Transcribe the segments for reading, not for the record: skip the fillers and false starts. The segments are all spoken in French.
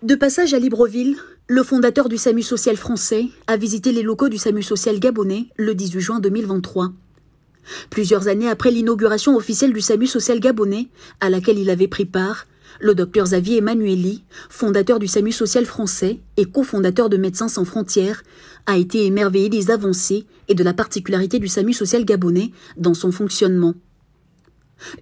De passage à Libreville, le fondateur du SAMU social français a visité les locaux du SAMU social gabonais le 18 juin 2023. Plusieurs années après l'inauguration officielle du SAMU social gabonais, à laquelle il avait pris part, le docteur Xavier Emmanueli, fondateur du SAMU social français et cofondateur de Médecins sans frontières, a été émerveillé des avancées et de la particularité du SAMU social gabonais dans son fonctionnement.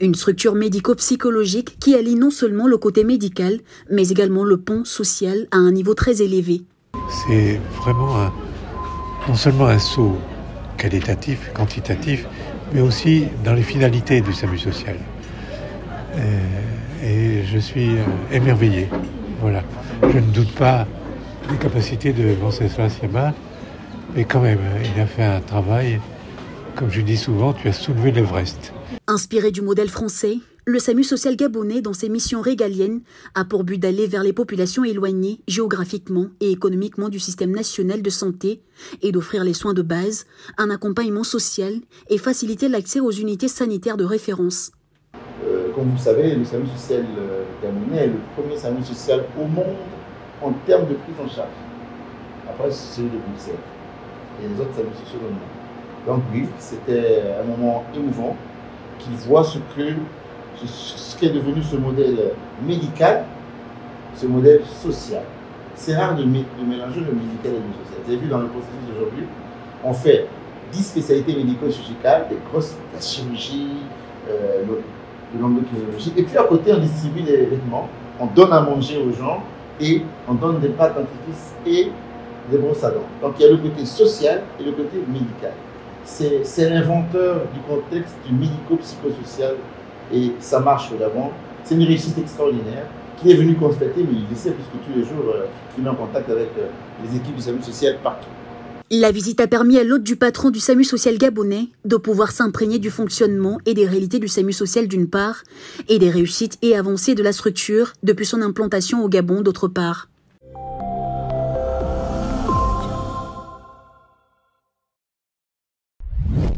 Une structure médico-psychologique qui allie non seulement le côté médical, mais également le pont social à un niveau très élevé. C'est vraiment non seulement un saut qualitatif, quantitatif, mais aussi dans les finalités du SAMU social. Et je suis émerveillé. Voilà. Je ne doute pas des capacités de Venceslas Yama, mais quand même, il a fait un travail, comme je dis souvent, tu as soulevé l'Everest. Inspiré du modèle français, le SAMU social gabonais, dans ses missions régaliennes, a pour but d'aller vers les populations éloignées géographiquement et économiquement du système national de santé et d'offrir les soins de base, un accompagnement social et faciliter l'accès aux unités sanitaires de référence. Comme vous savez, le SAMU social gabonais est le premier SAMU social au monde en termes de prise en charge. Après, c'est celui de Bruxelles et les autres SAMU sociaux dans le monde. Donc oui, c'était un moment émouvant qu'il voit ce qu'est devenu ce modèle médical, ce modèle social. C'est rare de mélanger le médical et le social. Vous avez vu dans le processus d'aujourd'hui, on fait 10 spécialités médico-chirurgicales, la chirurgie, de l'endocrinologie, et puis à côté on distribue les vêtements, on donne à manger aux gens et on donne des pâtes dentifrices et des brosses à dents. Donc il y a le côté social et le côté médical. C'est l'inventeur du contexte du médico-psychosocial et ça marche au Gabon. C'est une réussite extraordinaire qu'il est venu constater, mais il le sait puisque tous les jours il est en contact avec les équipes du SAMU social partout. La visite a permis à l'hôte du patron du SAMU social gabonais de pouvoir s'imprégner du fonctionnement et des réalités du SAMU social d'une part et des réussites et avancées de la structure depuis son implantation au Gabon d'autre part.